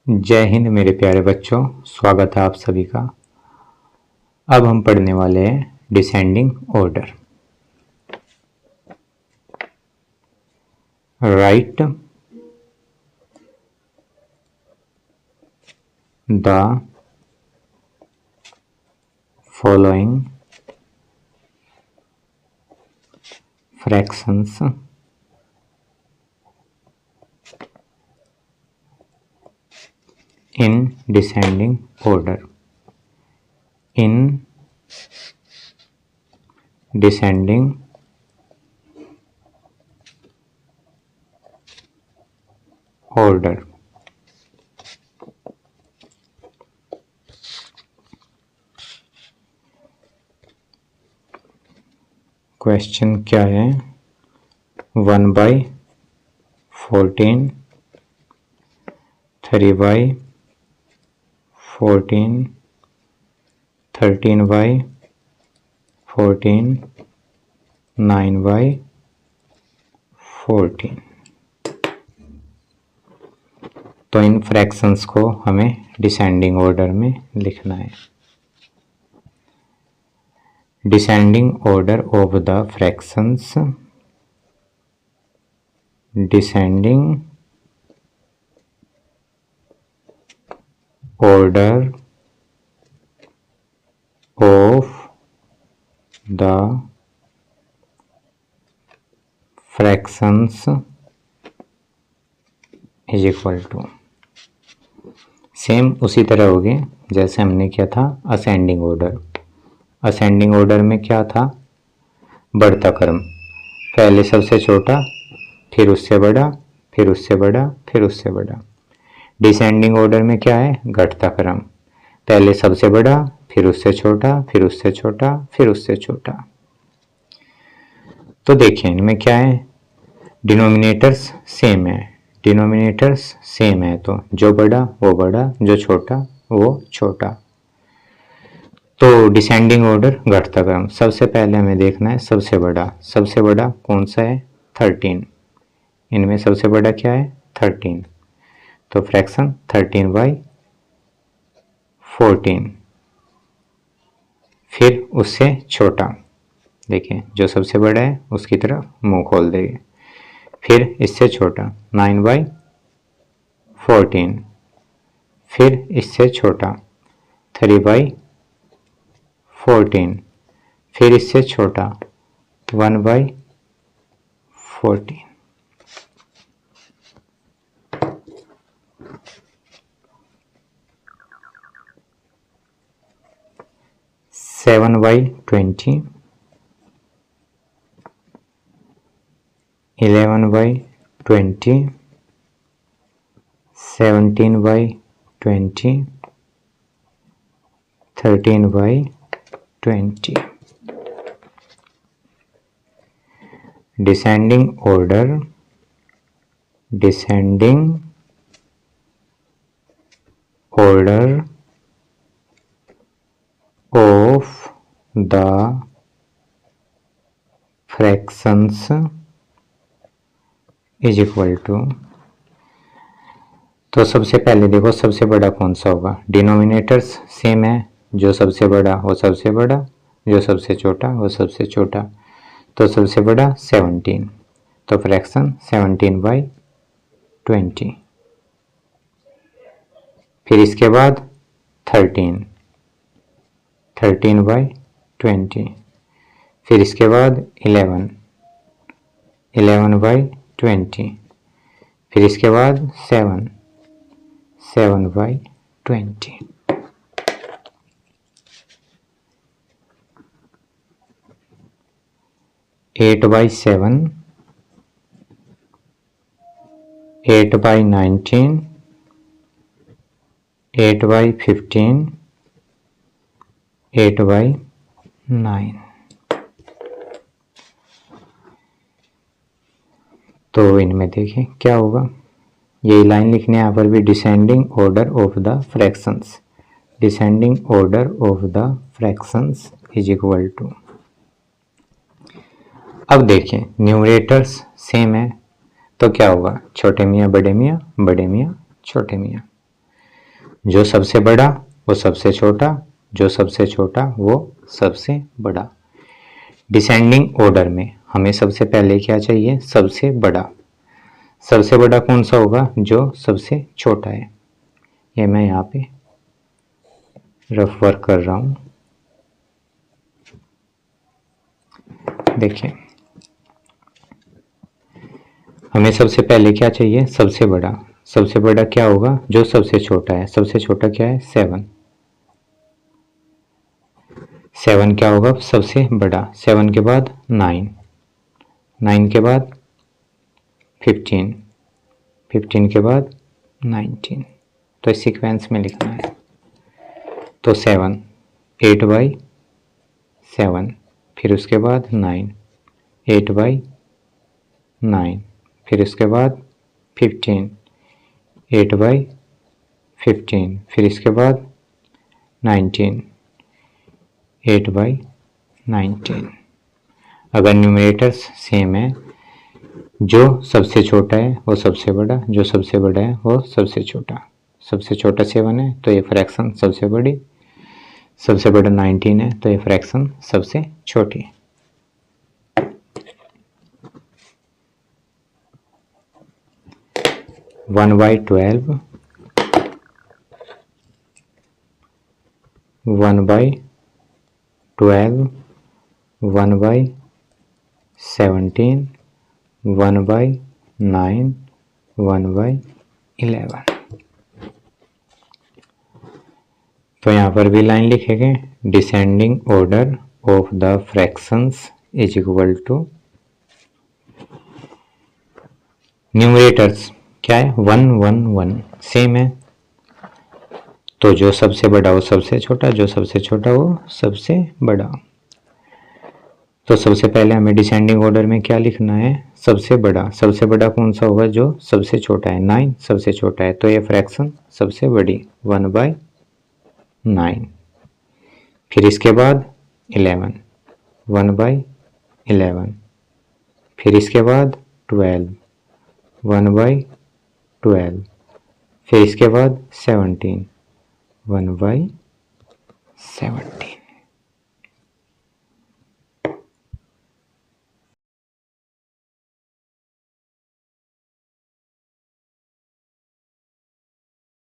जय हिंद मेरे प्यारे बच्चों, स्वागत है आप सभी का। अब हम पढ़ने वाले हैं descending order. Right the following fractions in descending order. In descending order. Question क्या है? 1/14, 3/14, 13/14, 9/14। तो इन फ्रैक्शंस को हमें डिसेंडिंग ऑर्डर में लिखना है। Descending order of the fractions, descending order of the fractions is equal to, same उसी तरह हो गए जैसे हमने किया था असेंडिंग ऑर्डर। असेंडिंग ऑर्डर में क्या था? बढ़ता क्रम, पहले सबसे छोटा, फिर उससे बड़ा, फिर उससे बड़ा, फिर उससे बड़ा। डिसेंडिंग ऑर्डर में क्या है? घटता क्रम, पहले सबसे बड़ा, फिर उससे छोटा, फिर उससे छोटा, फिर उससे छोटा। तो देखिए इनमें क्या है? डिनोमिनेटर्स सेम है, डिनोमिनेटर्स सेम है, तो जो बड़ा वो बड़ा, जो छोटा वो छोटा। तो डिसेंडिंग ऑर्डर घटता क्रम, सबसे पहले हमें देखना है सबसे बड़ा। सबसे बड़ा कौन सा है? 13। इनमें सबसे बड़ा क्या है? 13। तो फ्रैक्शन 13/14। फिर उससे छोटा, देखिए जो सबसे बड़ा है उसकी तरफ मुंह खोल देंगे। फिर इससे छोटा 9/14। फिर इससे छोटा 3/14। फिर इससे छोटा 1/14। 7/20, 11/20, 17/20, 13/20। Descending order, descending order of the fractions is equal to, तो सबसे पहले देखो सबसे बड़ा कौन सा होगा? डिनोमिनेटर्स सेम है, जो सबसे बड़ा वो सबसे बड़ा, जो सबसे छोटा वो सबसे छोटा। तो सबसे बड़ा 17, तो फ्रैक्शन 17/20। फिर इसके बाद 13, 13/20। फिर इसके बाद 11, 11/20। फिर इसके बाद 7, 7/20। 8/7, 8/19, 8/15, 8/9। तो इनमें देखिए क्या होगा, यही लाइन लिखने यहाँ पर भी, descending order of the fractions, descending order of the fractions is equal to. अब देखिए न्यूमरेटर्स सेम है, तो क्या होगा? छोटे मियाँ बड़े मियाँ, बड़े मियाँ छोटे मियाँ। जो सबसे बड़ा वो सबसे छोटा, जो सबसे छोटा वो सबसे बड़ा। डिसेंडिंग ऑर्डर में हमें सबसे पहले क्या चाहिए? सबसे बड़ा। सबसे बड़ा कौन सा होगा? जो सबसे छोटा है। ये मैं यहाँ पे रफ वर्क कर रहा हूँ, देखिए। हमें सबसे पहले क्या चाहिए? सबसे बड़ा। सबसे बड़ा क्या होगा? जो सबसे छोटा है। सबसे छोटा क्या है? 7। 7 क्या होगा? सबसे बड़ा। 7 के बाद 9, 9 के बाद 15, 15 के बाद 19। तो इस सीक्वेंस में लिखना है। तो 7, 8/7, फिर उसके बाद 9, 8/9, फिर उसके बाद 15, 8/15, फिर इसके बाद 19, 8/19। अगर न्यूमरेटर्स सेम है, जो सबसे छोटा है वो सबसे बड़ा, जो सबसे बड़ा है वो सबसे छोटा। सबसे छोटा 7 है तो ये फ्रैक्शन सबसे बड़ी, सबसे बड़ा 19 है तो ये फ्रैक्शन सबसे छोटी। One by 12, 1/12, 1/17, 1/9, 1/11। तो यहाँ पर भी लाइन लिखेंगे, descending order of the fractions is equal to numerators क्या है? 1 1 1 सेम है, तो जो सबसे बड़ा वो सबसे छोटा, जो सबसे छोटा वो सबसे बड़ा। तो सबसे पहले हमें डिसेंडिंग ऑर्डर में क्या लिखना है? सबसे बड़ा। सबसे बड़ा कौन सा होगा? जो सबसे छोटा है। 9 सबसे छोटा है तो ये फ्रैक्शन सबसे बड़ी, 1/9। फिर इसके बाद 11, 1/11, फिर इसके बाद 12, 1/12, फिर इसके बाद 17, 1/17।